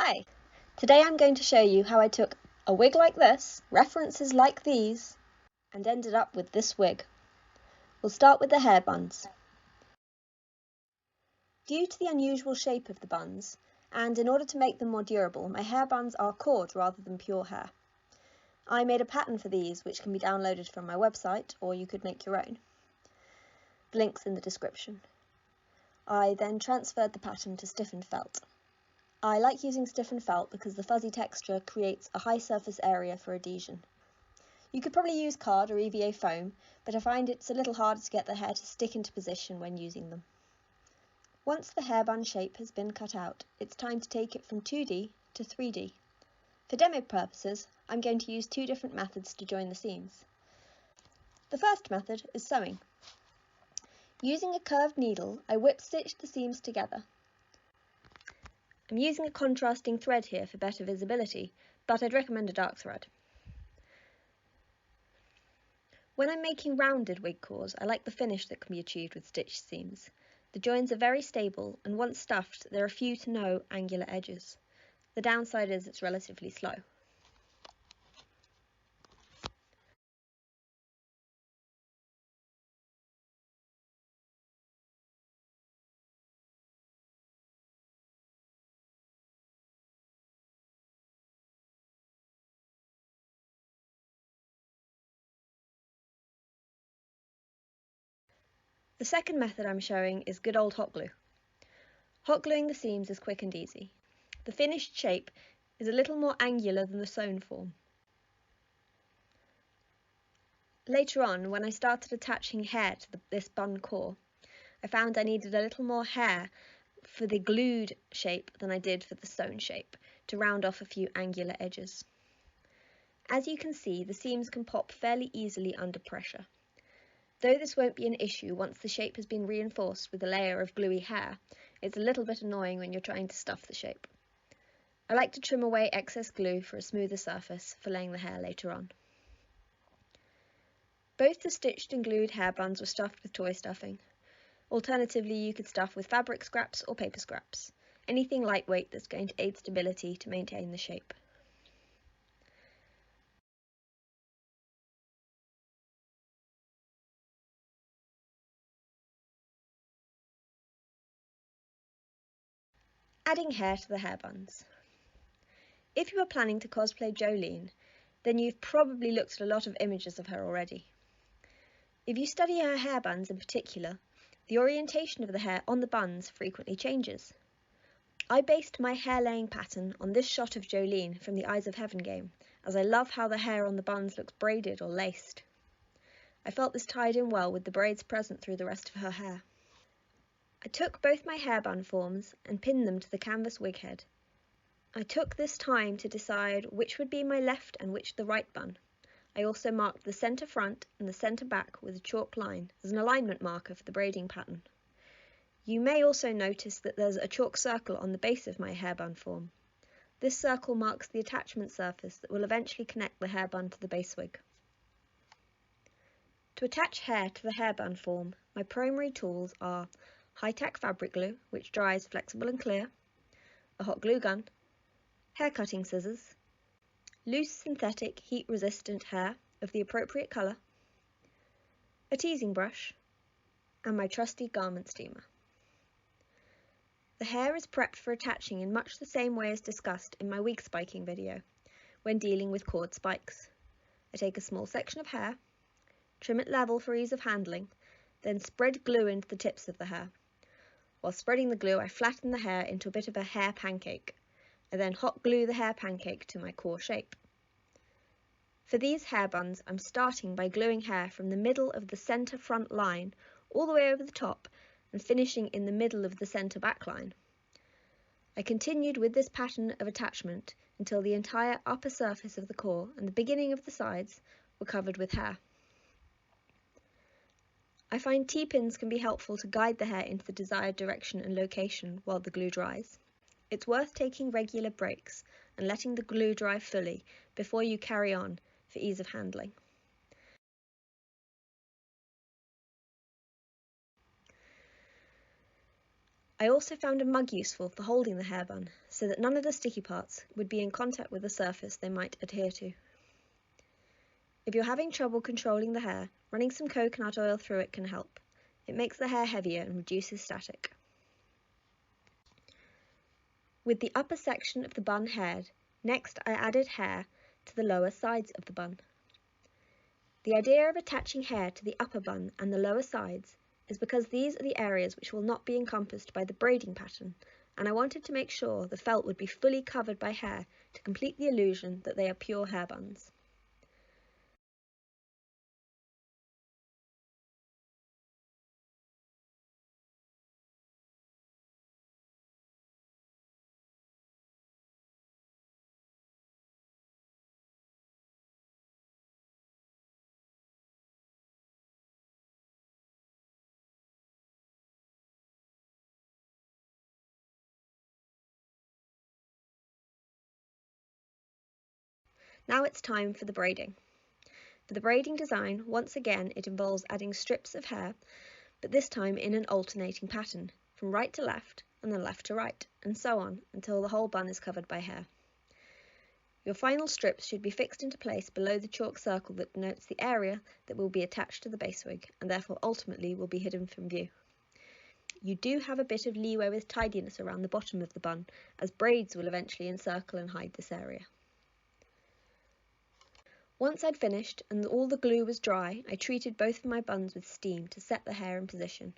Hi! Today I'm going to show you how I took a wig like this, references like these, and ended up with this wig. We'll start with the hair buns. Due to the unusual shape of the buns, and in order to make them more durable, my hair buns are cord rather than pure hair. I made a pattern for these which can be downloaded from my website, or you could make your own. The link's in the description. I then transferred the pattern to stiffened felt. I like using stiffened felt because the fuzzy texture creates a high surface area for adhesion. You could probably use card or EVA foam, but I find it's a little harder to get the hair to stick into position when using them. Once the hairband shape has been cut out, it's time to take it from 2D to 3D. For demo purposes, I'm going to use two different methods to join the seams. The first method is sewing. Using a curved needle, I whip stitch the seams together. I'm using a contrasting thread here for better visibility, but I'd recommend a dark thread. When I'm making rounded wig cores, I like the finish that can be achieved with stitched seams. The joins are very stable, and once stuffed, there are few to no angular edges. The downside is it's relatively slow. The second method I'm showing is good old hot glue. Hot gluing the seams is quick and easy. The finished shape is a little more angular than the sewn form. Later on, when I started attaching hair to this bun core, I found I needed a little more hair for the glued shape than I did for the sewn shape, to round off a few angular edges. As you can see, the seams can pop fairly easily under pressure. Though this won't be an issue once the shape has been reinforced with a layer of gluey hair, it's a little bit annoying when you're trying to stuff the shape. I like to trim away excess glue for a smoother surface for laying the hair later on. Both the stitched and glued hair buns were stuffed with toy stuffing. Alternatively, you could stuff with fabric scraps or paper scraps, anything lightweight that's going to aid stability to maintain the shape. Adding hair to the hair buns. If you are planning to cosplay Jolyne, then you've probably looked at a lot of images of her already. If you study her hair bands in particular, the orientation of the hair on the buns frequently changes. I based my hair laying pattern on this shot of Jolyne from the Eyes of Heaven game, as I love how the hair on the buns looks braided or laced. I felt this tied in well with the braids present through the rest of her hair. I took both my hairband forms and pinned them to the canvas wig head. I took this time to decide which would be my left and which the right bun. I also marked the centre front and the centre back with a chalk line as an alignment marker for the braiding pattern. You may also notice that there's a chalk circle on the base of my hairband form. This circle marks the attachment surface that will eventually connect the hairband to the base wig. To attach hair to the hairband form, my primary tools are high-tack fabric glue, which dries flexible and clear, a hot glue gun, hair cutting scissors, loose synthetic heat-resistant hair of the appropriate colour, a teasing brush, and my trusty garment steamer. The hair is prepped for attaching in much the same way as discussed in my wig spiking video, when dealing with cord spikes. I take a small section of hair, trim it level for ease of handling, then spread glue into the tips of the hair. While spreading the glue, I flatten the hair into a bit of a hair pancake. I then hot glue the hair pancake to my core shape. For these hair buns, I'm starting by gluing hair from the middle of the centre front line all the way over the top and finishing in the middle of the centre back line. I continued with this pattern of attachment until the entire upper surface of the core and the beginning of the sides were covered with hair. I find T-pins can be helpful to guide the hair into the desired direction and location while the glue dries. It's worth taking regular breaks and letting the glue dry fully before you carry on for ease of handling. I also found a mug useful for holding the hair bun, so that none of the sticky parts would be in contact with the surface they might adhere to. If you're having trouble controlling the hair, running some coconut oil through it can help. It makes the hair heavier and reduces static. With the upper section of the bun haired, next I added hair to the lower sides of the bun. The idea of attaching hair to the upper bun and the lower sides is because these are the areas which will not be encompassed by the braiding pattern, and I wanted to make sure the felt would be fully covered by hair to complete the illusion that they are pure hair buns. Now it's time for the braiding. For the braiding design, once again it involves adding strips of hair, but this time in an alternating pattern, from right to left and then left to right, and so on until the whole bun is covered by hair. Your final strips should be fixed into place below the chalk circle that denotes the area that will be attached to the base wig, and therefore ultimately will be hidden from view. You do have a bit of leeway with tidiness around the bottom of the bun, as braids will eventually encircle and hide this area. Once I'd finished and all the glue was dry, I treated both of my buns with steam to set the hair in position.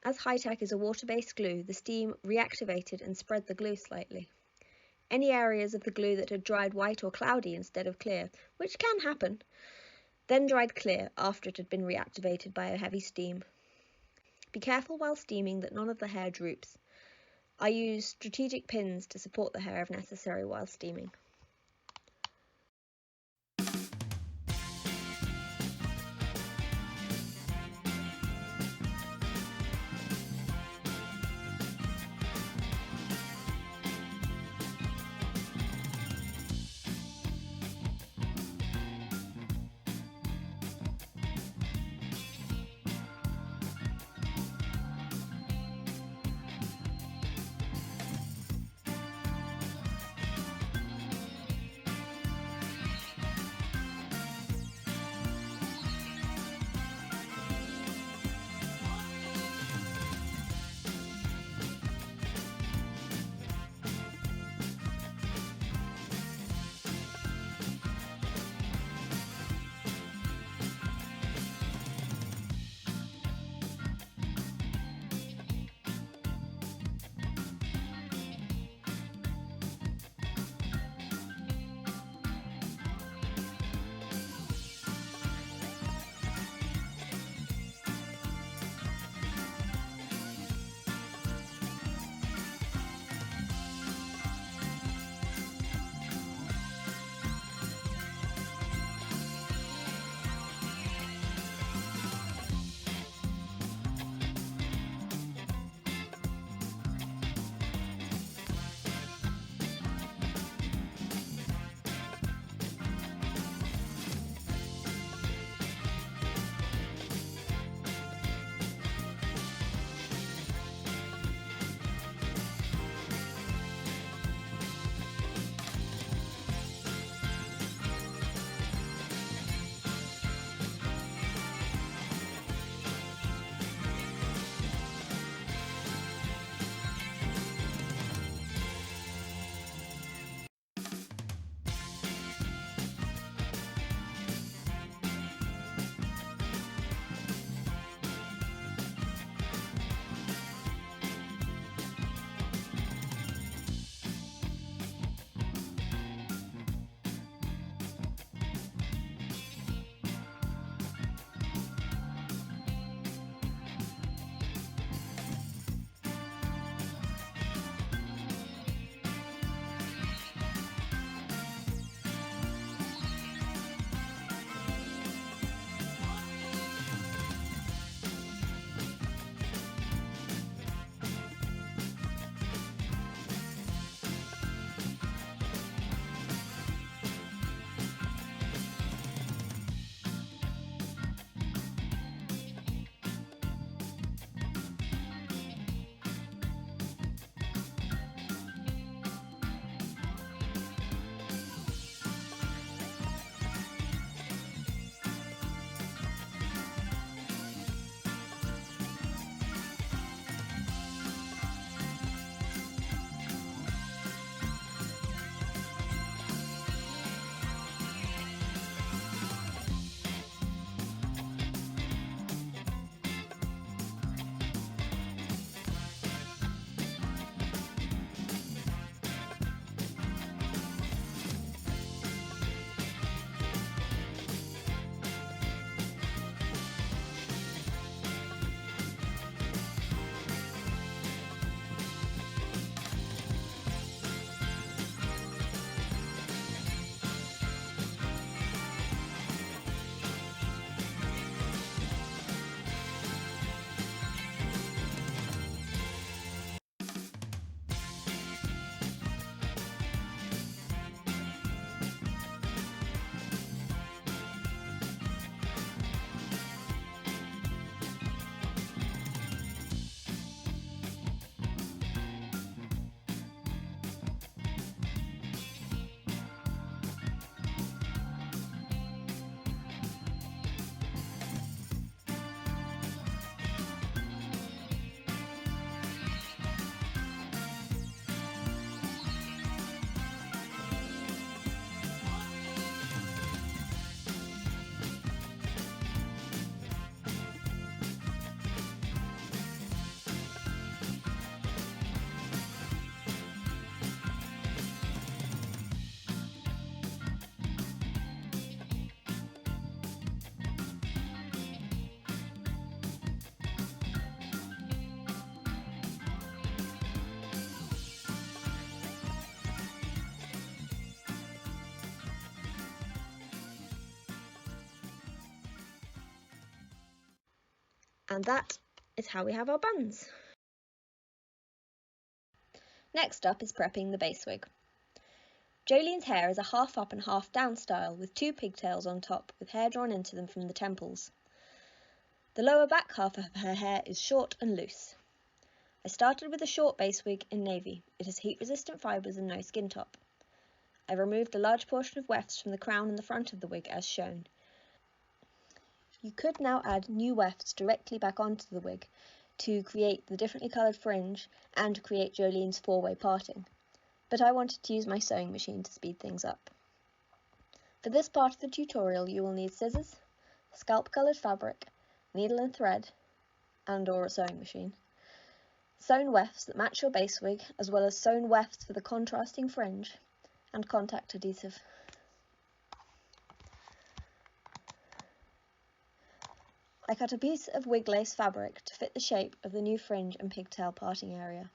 As Hi-Tech is a water-based glue, the steam reactivated and spread the glue slightly. Any areas of the glue that had dried white or cloudy instead of clear, which can happen, then dried clear after it had been reactivated by a heavy steam. Be careful while steaming that none of the hair droops. I use strategic pins to support the hair if necessary while steaming. And that is how we have our buns. Next up is prepping the base wig. Jolyne's hair is a half up and half down style with 2 pigtails on top with hair drawn into them from the temples. The lower back half of her hair is short and loose. I started with a short base wig in navy. It has heat resistant fibres and no skin top. I removed a large portion of wefts from the crown and the front of the wig as shown. You could now add new wefts directly back onto the wig to create the differently coloured fringe and to create Jolyne's 4-way parting, but I wanted to use my sewing machine to speed things up. For this part of the tutorial you will need scissors, scalp coloured fabric, needle and thread, and or a sewing machine, sewn wefts that match your base wig, as well as sewn wefts for the contrasting fringe, and contact adhesive. I cut a piece of wig lace fabric to fit the shape of the new fringe and pigtail parting area.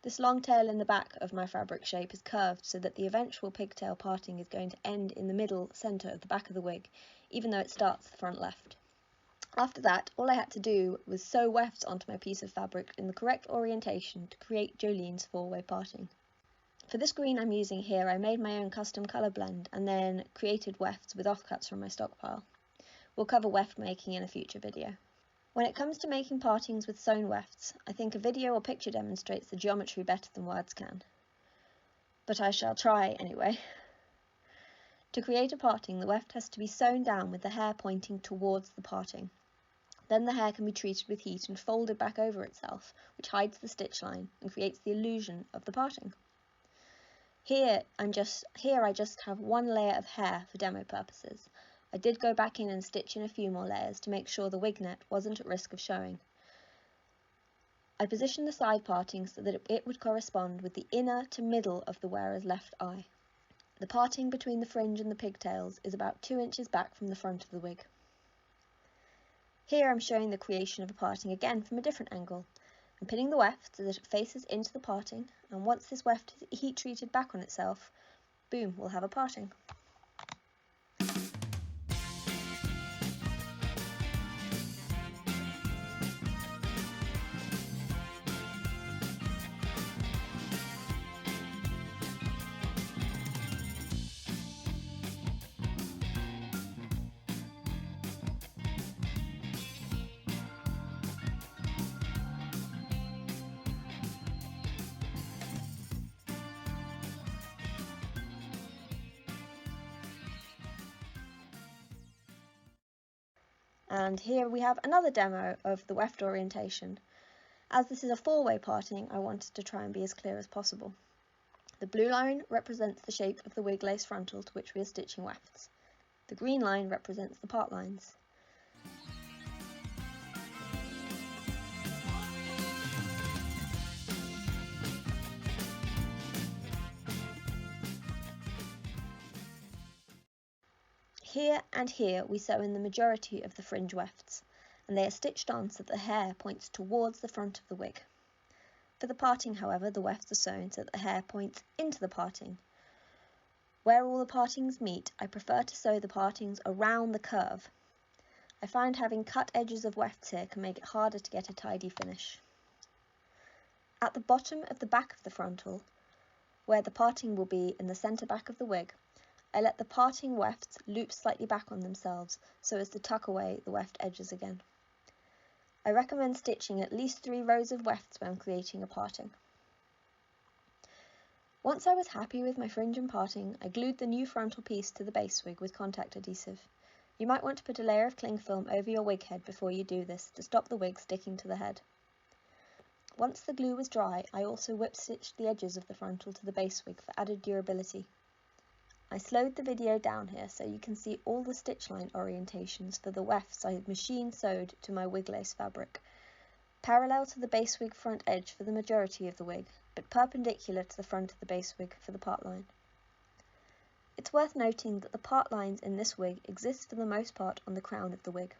This long tail in the back of my fabric shape is curved so that the eventual pigtail parting is going to end in the middle centre of the back of the wig, even though it starts at the front left. After that, all I had to do was sew wefts onto my piece of fabric in the correct orientation to create Jolyne's 4-way parting. For this green I'm using here, I made my own custom colour blend and then created wefts with offcuts from my stockpile. We'll cover weft making in a future video. When it comes to making partings with sewn wefts, I think a video or picture demonstrates the geometry better than words can. But I shall try anyway. To create a parting, the weft has to be sewn down with the hair pointing towards the parting. Then the hair can be treated with heat and folded back over itself, which hides the stitch line and creates the illusion of the parting. Here I just have one layer of hair for demo purposes. I did go back in and stitch in a few more layers to make sure the wig net wasn't at risk of showing. I positioned the side parting so that it would correspond with the inner to middle of the wearer's left eye. The parting between the fringe and the pigtails is about 2 inches back from the front of the wig. Here I'm showing the creation of a parting again from a different angle. I'm pinning the weft so that it faces into the parting, and once this weft is heat treated back on itself, boom, we'll have a parting. And here we have another demo of the weft orientation. As this is a 4-way parting, I wanted to try and be as clear as possible. The blue line represents the shape of the wig lace frontal to which we are stitching wefts. The green line represents the part lines. Here and here we sew in the majority of the fringe wefts, and they are stitched on so that the hair points towards the front of the wig. For the parting, however, the wefts are sewn so that the hair points into the parting. Where all the partings meet, I prefer to sew the partings around the curve. I find having cut edges of wefts here can make it harder to get a tidy finish. At the bottom of the back of the frontal, where the parting will be in the centre back of the wig, I let the parting wefts loop slightly back on themselves so as to tuck away the weft edges again. I recommend stitching at least 3 rows of wefts when creating a parting. Once I was happy with my fringe and parting, I glued the new frontal piece to the base wig with contact adhesive. You might want to put a layer of cling film over your wig head before you do this to stop the wig sticking to the head. Once the glue was dry, I also whip stitched the edges of the frontal to the base wig for added durability. I slowed the video down here so you can see all the stitch line orientations for the wefts I had machine sewed to my wig lace fabric, parallel to the base wig front edge for the majority of the wig, but perpendicular to the front of the base wig for the part line. It's worth noting that the part lines in this wig exist for the most part on the crown of the wig.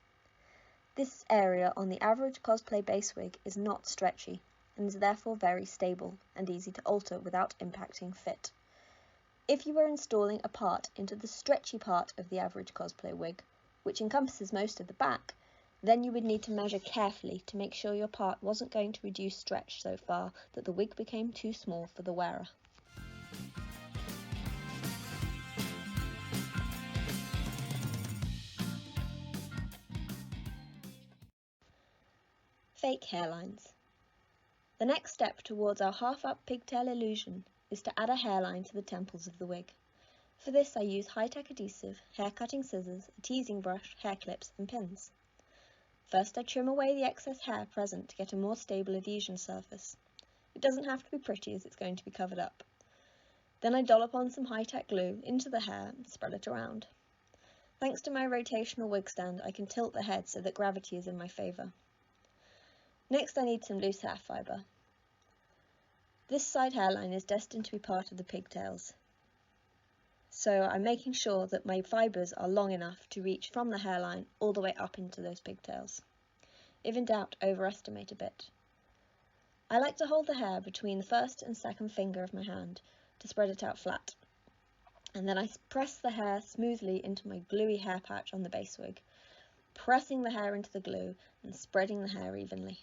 This area on the average cosplay base wig is not stretchy, and is therefore very stable and easy to alter without impacting fit. If you were installing a part into the stretchy part of the average cosplay wig, which encompasses most of the back, Then you would need to measure carefully to make sure your part wasn't going to reduce stretch so far that the wig became too small for the wearer. Fake hairlines. The next step towards our half-up pigtail illusion is to add a hairline to the temples of the wig. For this I use high-tech adhesive, hair-cutting scissors, a teasing brush, hair clips and pins. First I trim away the excess hair present to get a more stable adhesion surface. It doesn't have to be pretty as it's going to be covered up. Then I dollop on some high-tech glue into the hair and spread it around. Thanks to my rotational wig stand, I can tilt the head so that gravity is in my favour. Next I need some loose hair fibre. This side hairline is destined to be part of the pigtails, so I'm making sure that my fibres are long enough to reach from the hairline all the way up into those pigtails. If in doubt, overestimate a bit. I like to hold the hair between the first and second finger of my hand to spread it out flat, and then I press the hair smoothly into my gluey hair patch on the base wig, pressing the hair into the glue and spreading the hair evenly.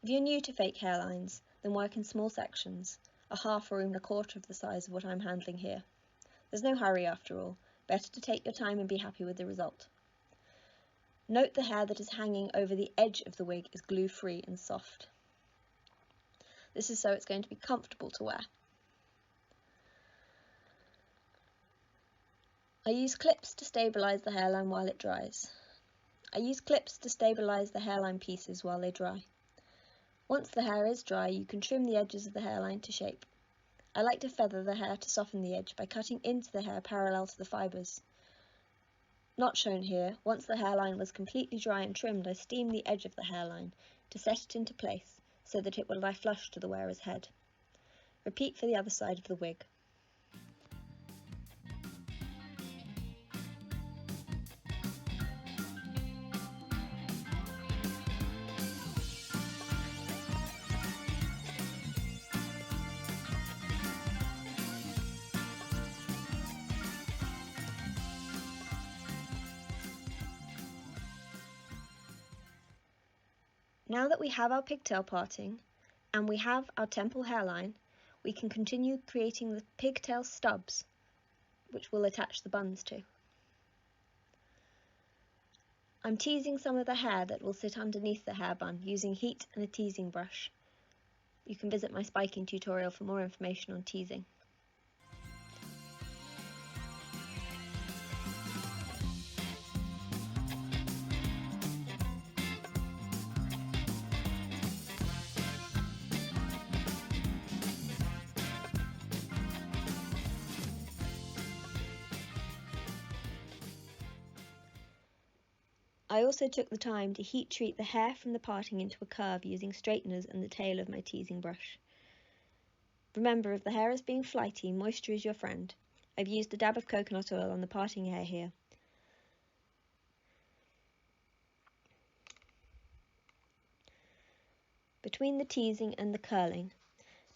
If you're new to fake hairlines, then work in small sections, a half or even a quarter of the size of what I'm handling here. There's no hurry after all, better to take your time and be happy with the result. Note the hair that is hanging over the edge of the wig is glue-free and soft. This is so it's going to be comfortable to wear. I use clips to stabilise the hairline while it dries. I use clips to stabilise the hairline pieces while they dry. Once the hair is dry, you can trim the edges of the hairline to shape. I like to feather the hair to soften the edge by cutting into the hair parallel to the fibres. Not shown here, once the hairline was completely dry and trimmed, I steamed the edge of the hairline to set it into place so that it will lie flush to the wearer's head. Repeat for the other side of the wig. Now that we have our pigtail parting and we have our temple hairline, we can continue creating the pigtail stubs, which we'll attach the buns to. I'm teasing some of the hair that will sit underneath the hair bun using heat and a teasing brush. You can visit my spiking tutorial for more information on teasing. I also took the time to heat treat the hair from the parting into a curve using straighteners and the tail of my teasing brush. Remember, if the hair is being flighty, moisture is your friend. I've used a dab of coconut oil on the parting hair here. Between the teasing and the curling,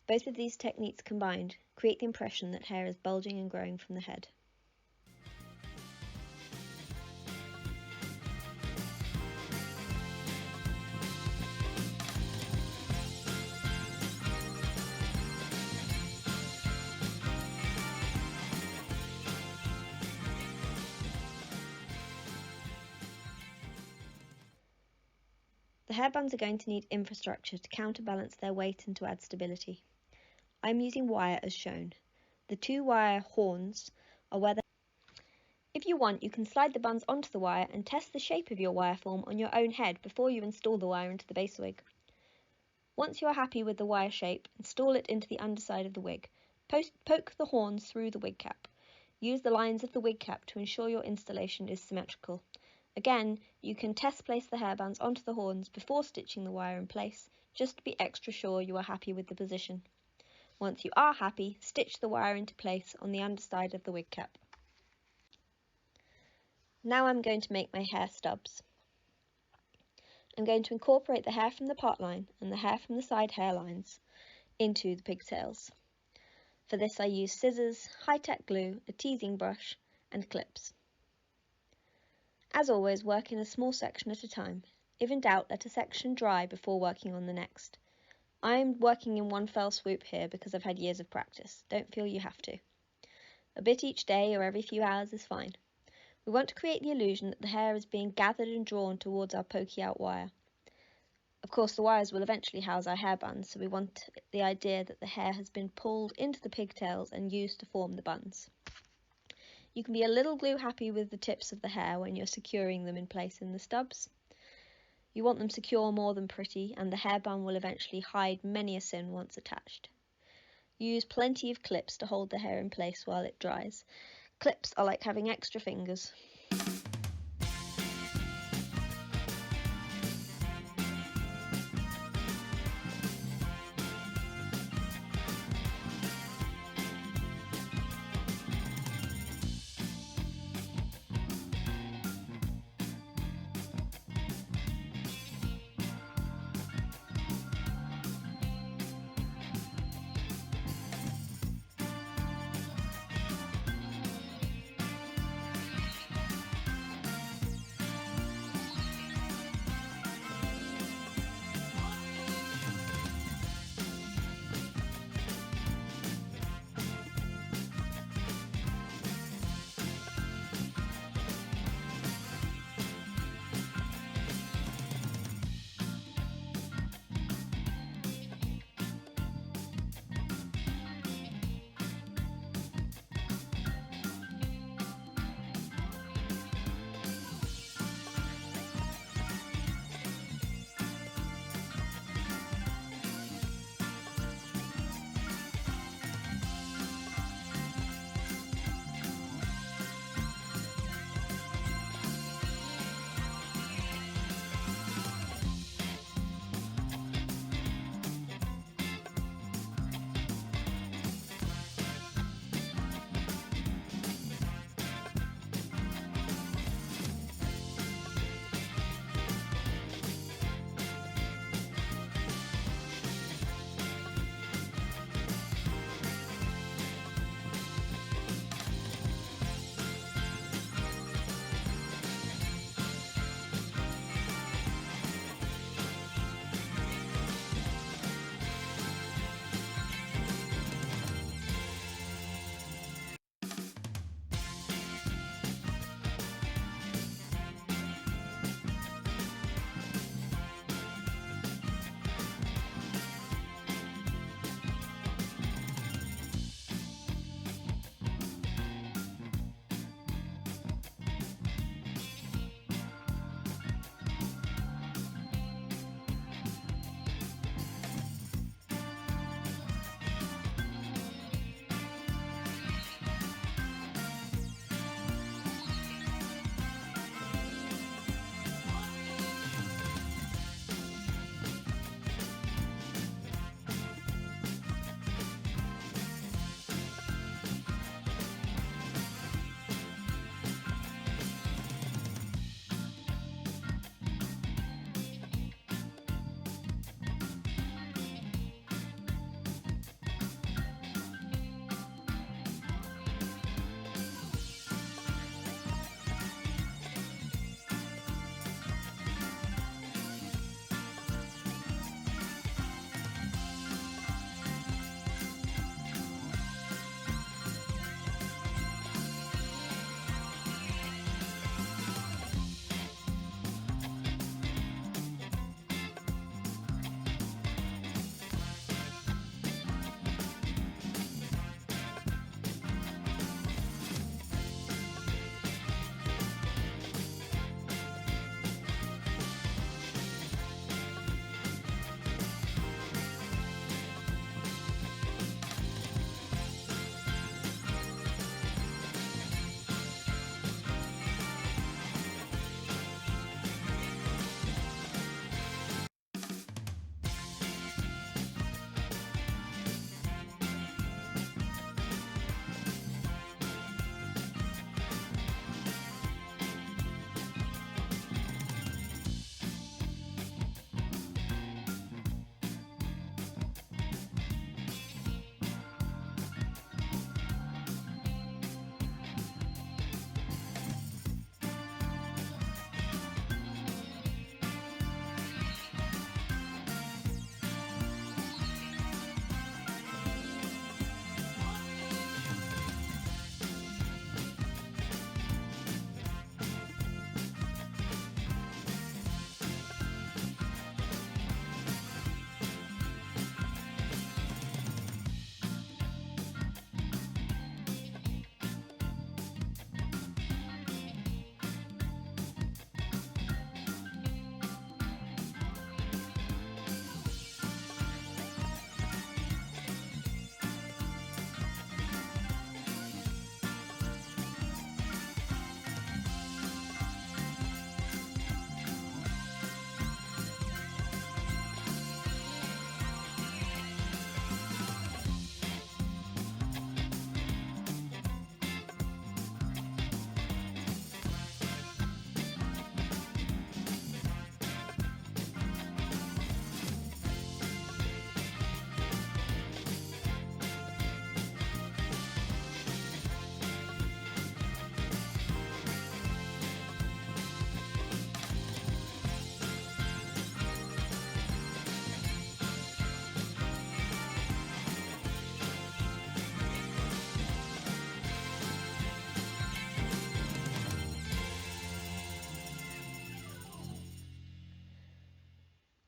both of these techniques combined create the impression that hair is bulging and growing from the head. The hairbands are going to need infrastructure to counterbalance their weight and to add stability. I'm using wire as shown. The 2 wire horns are where If you want, you can slide the buns onto the wire and test the shape of your wire form on your own head before you install the wire into the base wig. Once you are happy with the wire shape, install it into the underside of the wig. Poke the horns through the wig cap. Use the lines of the wig cap to ensure your installation is symmetrical. Again, you can test place the hairbands onto the horns before stitching the wire in place, just to be extra sure you are happy with the position. Once you are happy, stitch the wire into place on the underside of the wig cap. Now I'm going to make my hair stubs. I'm going to incorporate the hair from the part line and the hair from the side hairlines into the pigtails. For this I use scissors, high-tech glue, a teasing brush and clips. As always, work in a small section at a time. If in doubt, let a section dry before working on the next. I'm working in one fell swoop here because I've had years of practice. Don't feel you have to. A bit each day or every few hours is fine. We want to create the illusion that the hair is being gathered and drawn towards our pokey out wire. Of course, the wires will eventually house our hairbands, so we want the idea that the hair has been pulled into the pigtails and used to form the buns. You can be a little glue happy with the tips of the hair when you're securing them in place in the stubs. You want them secure more than pretty, and the hairband will eventually hide many a sin once attached. Use plenty of clips to hold the hair in place while it dries. Clips are like having extra fingers.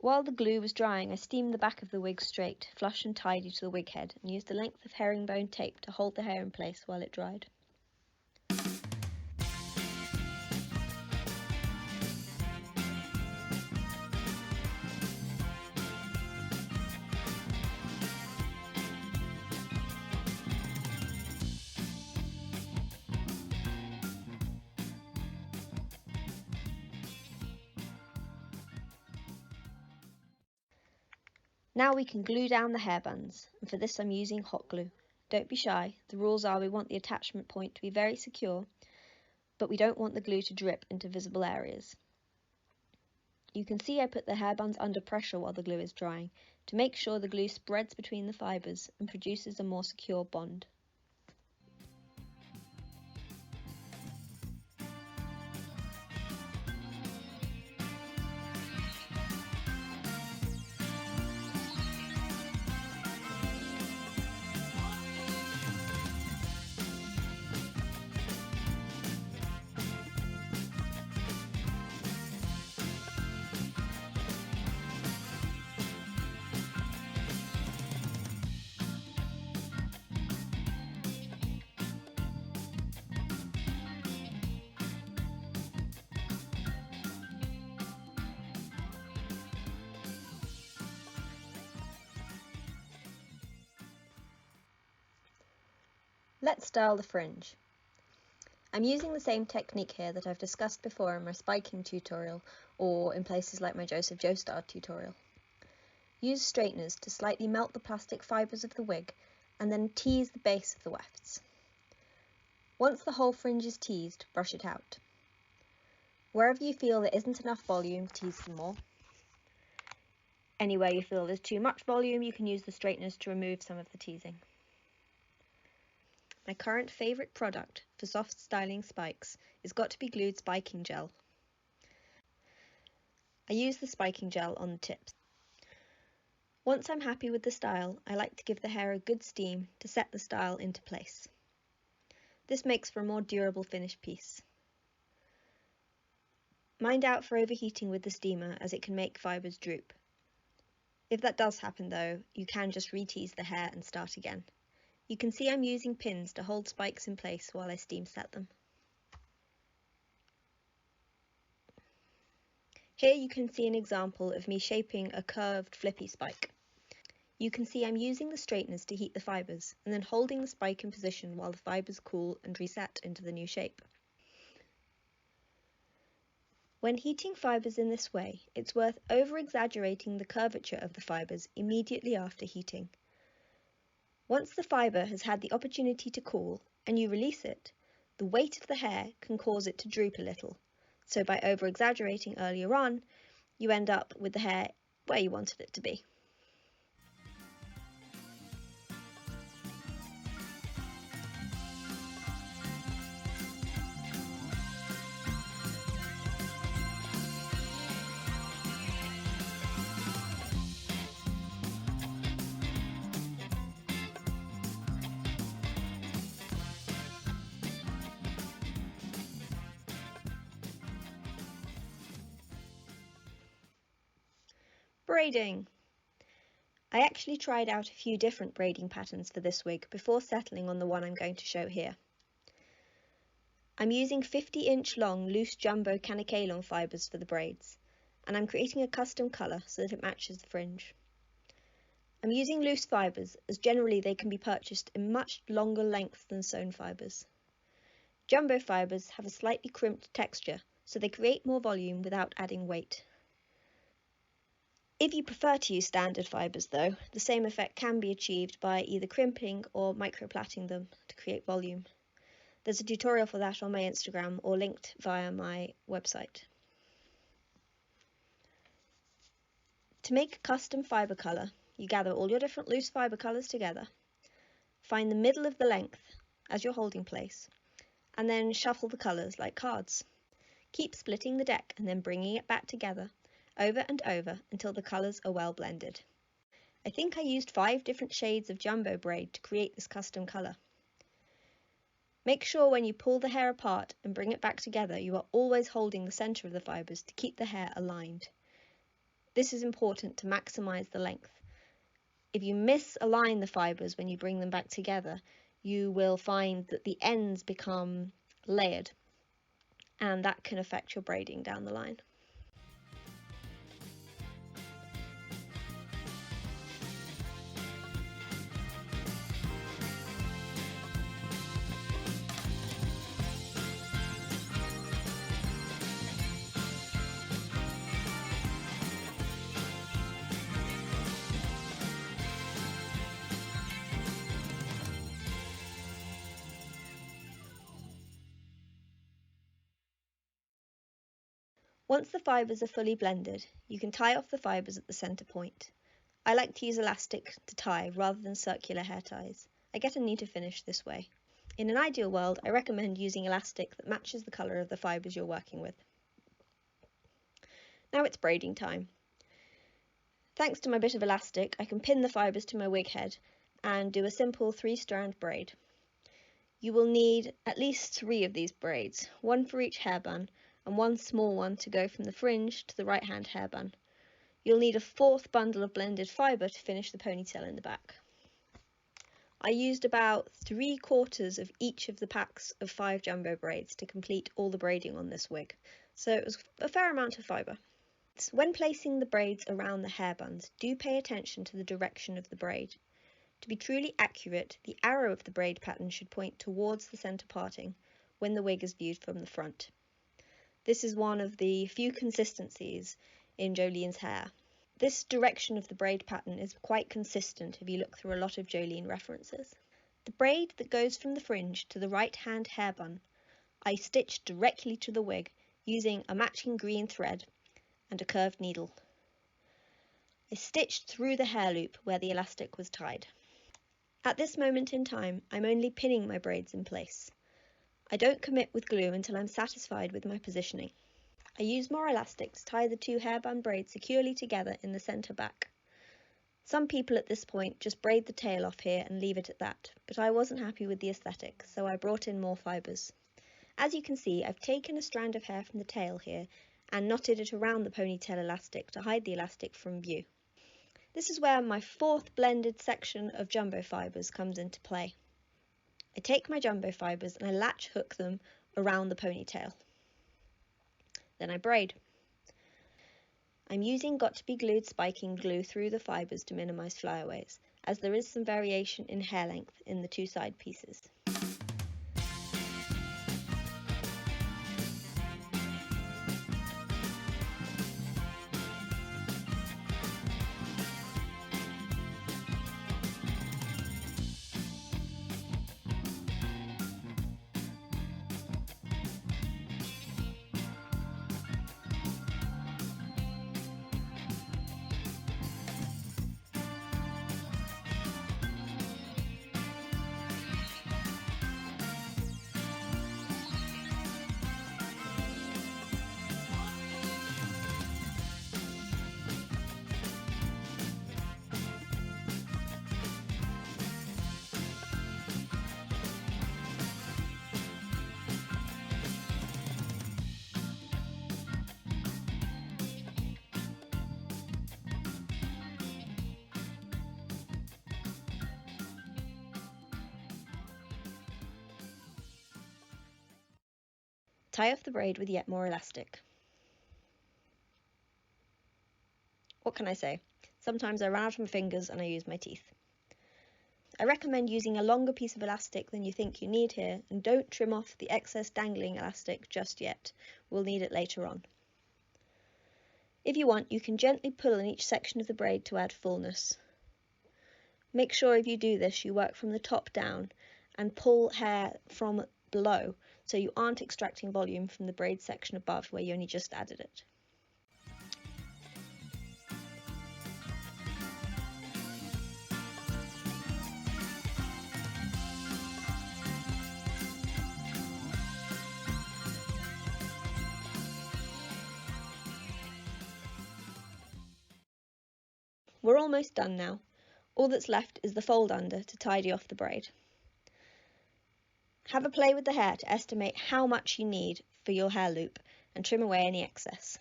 While the glue was drying, I steamed the back of the wig straight, flush and tidy to the wig head, and used a length of herringbone tape to hold the hair in place while it dried. Now we can glue down the hair buns, and for this I'm using hot glue. Don't be shy, the rules are we want the attachment point to be very secure, but we don't want the glue to drip into visible areas. You can see I put the hair buns under pressure while the glue is drying, to make sure the glue spreads between the fibres and produces a more secure bond. Let's style the fringe. I'm using the same technique here that I've discussed before in my spiking tutorial or in places like my Joseph Joestar tutorial. Use straighteners to slightly melt the plastic fibres of the wig and then tease the base of the wefts. Once the whole fringe is teased, brush it out. Wherever you feel there isn't enough volume, tease some more. Anywhere you feel there's too much volume, you can use the straighteners to remove some of the teasing. My current favourite product for soft styling spikes is Got To Be Glued spiking gel. I use the spiking gel on the tips. Once I'm happy with the style, I like to give the hair a good steam to set the style into place. This makes for a more durable finished piece. Mind out for overheating with the steamer, as it can make fibres droop. If that does happen though, you can just re-tease the hair and start again. You can see I'm using pins to hold spikes in place while I steam set them. Here you can see an example of me shaping a curved flippy spike. You can see I'm using the straighteners to heat the fibres and then holding the spike in position while the fibres cool and reset into the new shape. When heating fibres in this way, it's worth over-exaggerating the curvature of the fibres immediately after heating. Once the fibre has had the opportunity to cool and you release it, the weight of the hair can cause it to droop a little. So by over-exaggerating earlier on, you end up with the hair where you wanted it to be. Braiding. I actually tried out a few different braiding patterns for this wig before settling on the one I'm going to show here. I'm using 50-inch long loose jumbo canikalon fibres for the braids, and I'm creating a custom colour so that it matches the fringe. I'm using loose fibres as generally they can be purchased in much longer lengths than sewn fibres. Jumbo fibres have a slightly crimped texture, so they create more volume without adding weight. If you prefer to use standard fibres though, the same effect can be achieved by either crimping or microplaiting them to create volume. There's a tutorial for that on my Instagram or linked via my website. To make a custom fibre colour, you gather all your different loose fibre colours together, find the middle of the length as your holding place, and then shuffle the colours like cards. Keep splitting the deck and then bringing it back together over and over until the colours are well blended. I think I used 5 different shades of jumbo braid to create this custom colour. Make sure when you pull the hair apart and bring it back together, you are always holding the centre of the fibres to keep the hair aligned. This is important to maximise the length. If you misalign the fibres when you bring them back together, you will find that the ends become layered, and that can affect your braiding down the line. Once the fibres are fully blended, you can tie off the fibres at the centre point. I like to use elastic to tie rather than circular hair ties. I get a neater finish this way. In an ideal world, I recommend using elastic that matches the colour of the fibres you're working with. Now it's braiding time. Thanks to my bit of elastic, I can pin the fibres to my wig head and do a simple 3-strand braid. You will need at least 3 of these braids, one for each hairband, and one small one to go from the fringe to the right hand hairband. You'll need a 4th bundle of blended fibre to finish the ponytail in the back. I used about 3/4 of each of the packs of 5 jumbo braids to complete all the braiding on this wig, so it was a fair amount of fibre. When placing the braids around the hairbands, do pay attention to the direction of the braid. To be truly accurate, the arrow of the braid pattern should point towards the centre parting when the wig is viewed from the front. This is one of the few consistencies in Jolyne's hair. This direction of the braid pattern is quite consistent if you look through a lot of Jolyne references. The braid that goes from the fringe to the right hand hairband, I stitched directly to the wig using a matching green thread and a curved needle. I stitched through the hair loop where the elastic was tied. At this moment in time, I'm only pinning my braids in place. I don't commit with glue until I'm satisfied with my positioning. I use more elastic to tie the 2 hairband braids securely together in the centre back. Some people at this point just braid the tail off here and leave it at that, but I wasn't happy with the aesthetic, so I brought in more fibres. As you can see, I've taken a strand of hair from the tail here and knotted it around the ponytail elastic to hide the elastic from view. This is where my 4th blended section of jumbo fibres comes into play. I take my jumbo fibres and I latch hook them around the ponytail. Then I braid. I'm using got-to-be glued spiking glue through the fibres to minimise flyaways, as there is some variation in hair length in the 2 side pieces. Tie off the braid with yet more elastic. What can I say? Sometimes I run out of my fingers and I use my teeth. I recommend using a longer piece of elastic than you think you need here, and don't trim off the excess dangling elastic just yet. We'll need it later on. If you want, you can gently pull on each section of the braid to add fullness. Make sure if you do this, you work from the top down and pull hair from below, so you aren't extracting volume from the braid section above where you only just added it. We're almost done now. All that's left is the fold under to tidy off the braid. Have a play with the hair to estimate how much you need for your hair loop and trim away any excess.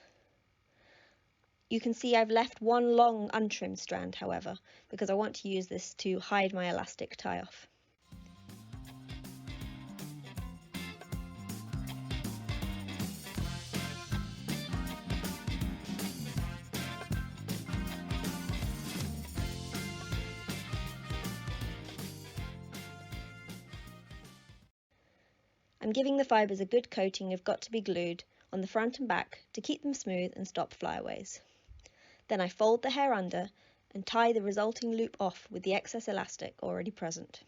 You can see I've left one long untrimmed strand, however, because I want to use this to hide my elastic tie-off. I'm giving the fibres a good coating of got to be glued on the front and back to keep them smooth and stop flyaways. Then I fold the hair under and tie the resulting loop off with the excess elastic already present.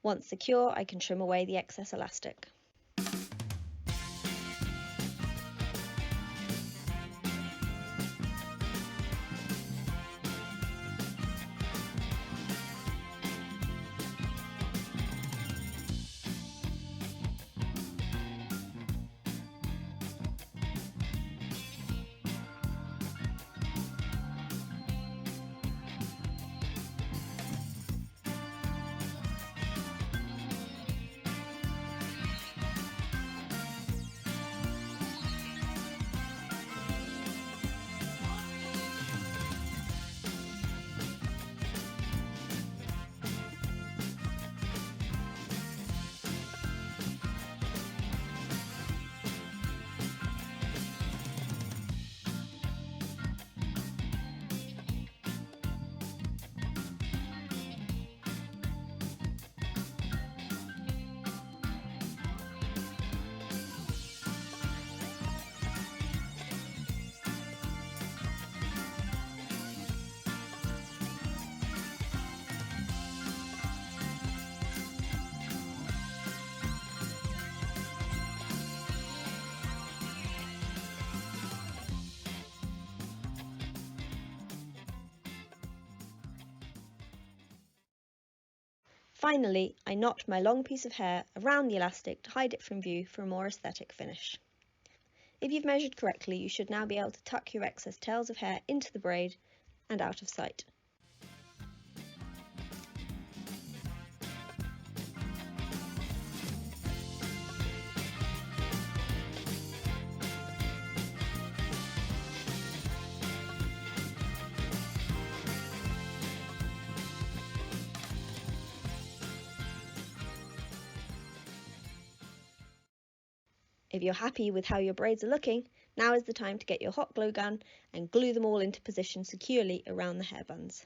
Once secure, I can trim away the excess elastic. Finally, I knot my long piece of hair around the elastic to hide it from view for a more aesthetic finish. If you've measured correctly, you should now be able to tuck your excess tails of hair into the braid and out of sight. If you're happy with how your braids are looking, now is the time to get your hot glue gun and glue them all into position securely around the hair buns.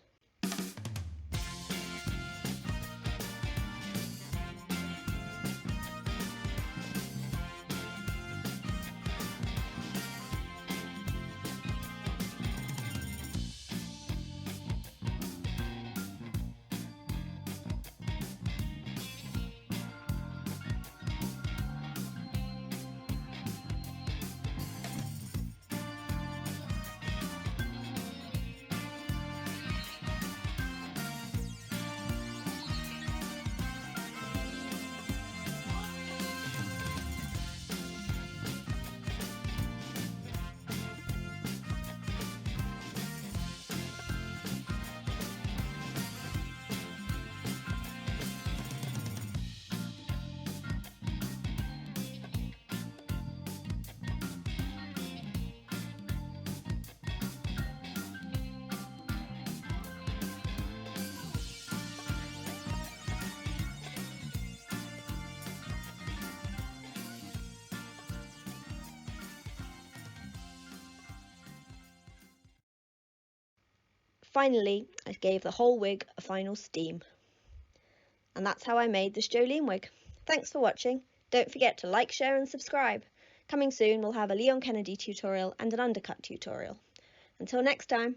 Finally, I gave the whole wig a final steam. And that's how I made this Jolyne wig. Thanks for watching. Don't forget to like, share and subscribe. Coming soon, we'll have a Leon Kennedy tutorial and an undercut tutorial. Until next time.